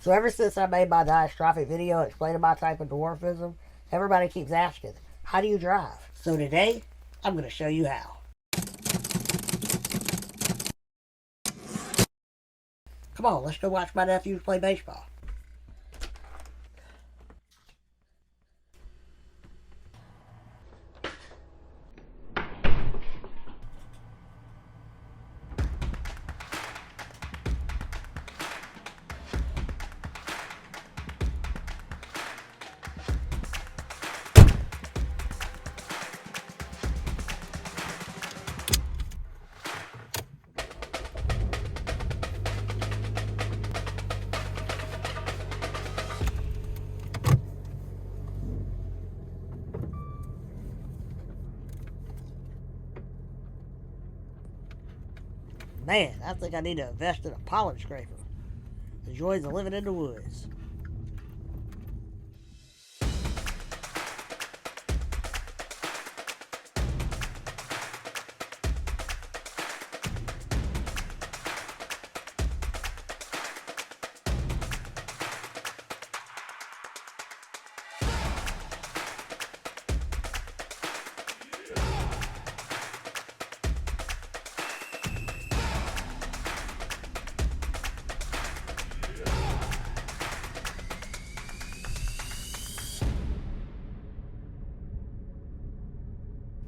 So ever since I made my diastrophic video explaining my type of dwarfism, everybody keeps asking, how do you drive? So today, I'm going to show you how. Come on, let's go watch my nephews play baseball. Man, I think I need to invest in a pollen scraper. The joys of living in the woods.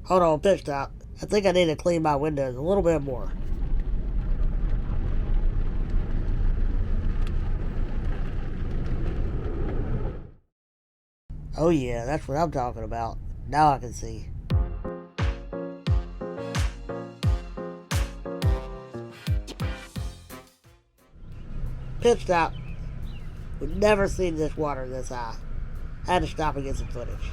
Hold on, pit stop. I think I need to clean my windows a little bit more. Oh yeah, that's what I'm talking about. Now I can see. Pit stop. We've never seen this water this high. I had to stop and get some footage.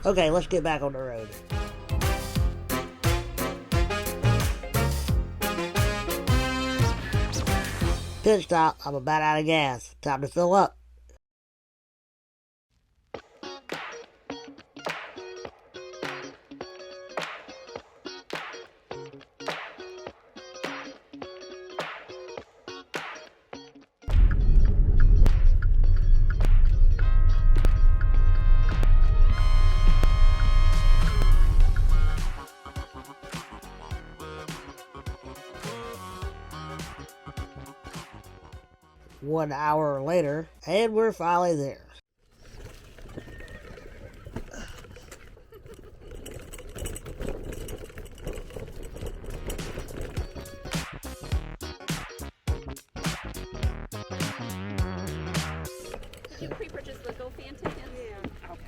Okay, let's get back on the road. Pit stop, I'm about out of gas. Time to fill up. One hour later, and we're finally there. Did you pre-purchase the GoFan tickets? Yeah. Okay.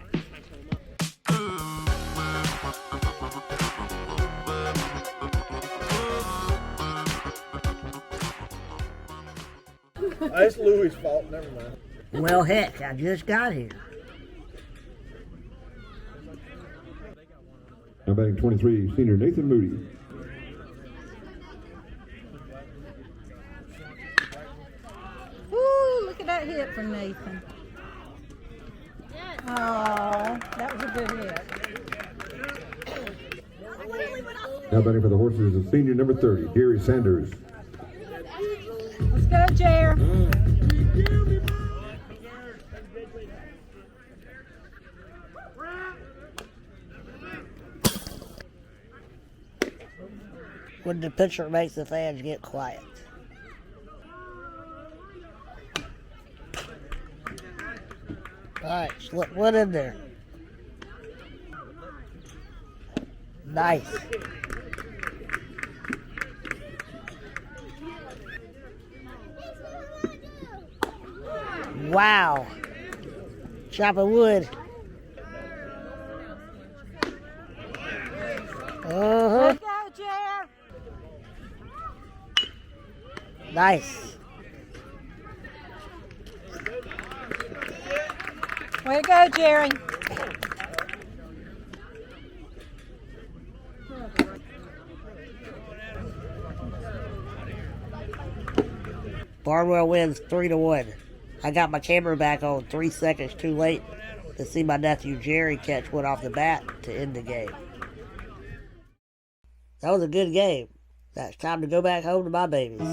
It's Lewy's fault, never mind. Well, heck, I just got here. Now batting 23, senior Nathan Moody. Woo, look at that hit from Nathan. Oh, that was a good hit. Now batting for the Horses is senior number 30, Gary Sanders. Let's go, Jer. When the pitcher makes the fans get quiet. Alright, slip one in there. Nice. Wow. Chopping wood. Uh-huh. Let's go, Jer. Nice. Way to go, Jerry. Barnwell wins 3-1. I got my camera back on 3 seconds too late to see my nephew Jerry catch one off the bat to end the game. That was a good game. Now it's time to go back home to my babies.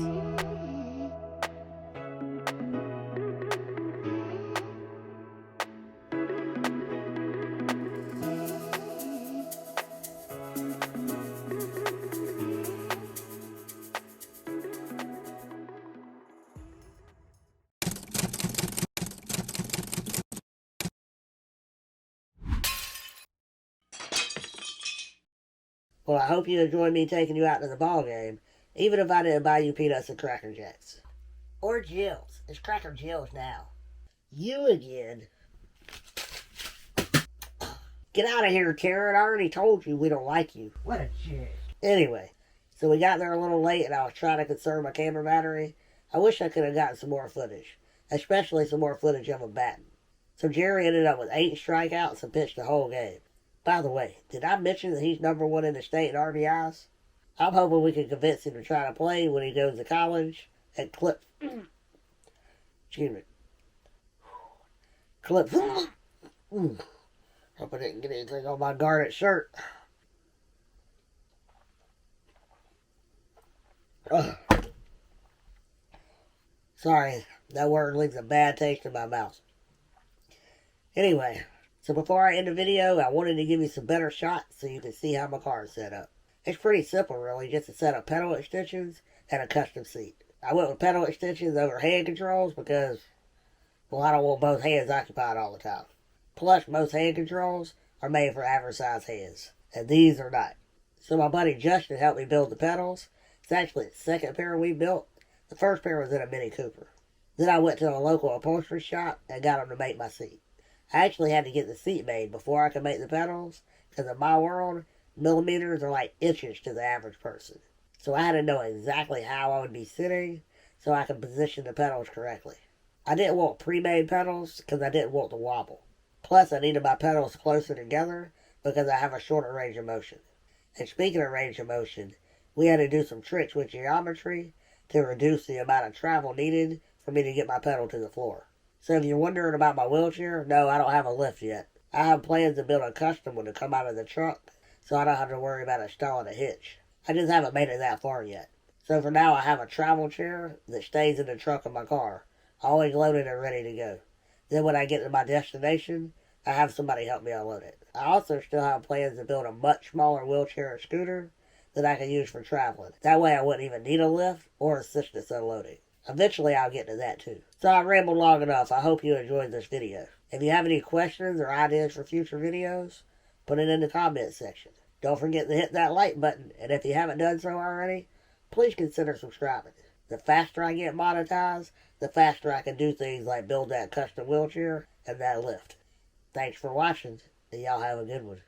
Well, I hope you enjoyed me taking you out to the ball game, even if I didn't buy you peanuts and Cracker Jacks. Or Jills. It's Cracker Jills now. You again. Get out of here, Karen. I already told you we don't like you. What a jerk. Anyway, so we got there a little late and I was trying to conserve my camera battery. I wish I could have gotten some more footage, especially some more footage of him batting. So Jerry ended up with 8 strikeouts and pitched the whole game. By the way, did I mention that he's #1 in the state in RBIs? I'm hoping we can convince him to try to play when he goes to college and clip. Excuse me. Clip. Hope I didn't get anything on my garnet shirt. Ugh. Sorry, that word leaves a bad taste in my mouth. Anyway, so before I end the video, I wanted to give you some better shots so you can see how my car is set up. It's pretty simple, really, just to set up pedal extensions and a custom seat. I went with pedal extensions over hand controls because, well, I don't want both hands occupied all the time. Plus, most hand controls are made for average size hands, and these are not. So my buddy Justin helped me build the pedals. It's actually the second pair we built. The first pair was in a Mini Cooper. Then I went to a local upholstery shop and got him to make my seat. I actually had to get the seat made before I could make the pedals, because in my world, millimeters are like inches to the average person. So I had to know exactly how I would be sitting so I could position the pedals correctly. I didn't want pre-made pedals because I didn't want to wobble. Plus, I needed my pedals closer together because I have a shorter range of motion. And speaking of range of motion, we had to do some tricks with geometry to reduce the amount of travel needed for me to get my pedal to the floor. So if you're wondering about my wheelchair, no, I don't have a lift yet. I have plans to build a custom one to come out of the truck, so I don't have to worry about installing a hitch. I just haven't made it that far yet. So for now, I have a travel chair that stays in the trunk of my car, always loaded and ready to go. Then when I get to my destination, I have somebody help me unload it. I also still have plans to build a much smaller wheelchair and scooter that I can use for traveling. That way I wouldn't even need a lift or assistance unloading. Eventually I'll get to that too. So I rambled long enough. I hope you enjoyed this video. If you have any questions or ideas for future videos, put it in the comments section. Don't forget to hit that like button, and if you haven't done so already, please consider subscribing. The faster I get monetized, the faster I can do things like build that custom wheelchair and that lift. Thanks for watching, and y'all have a good one.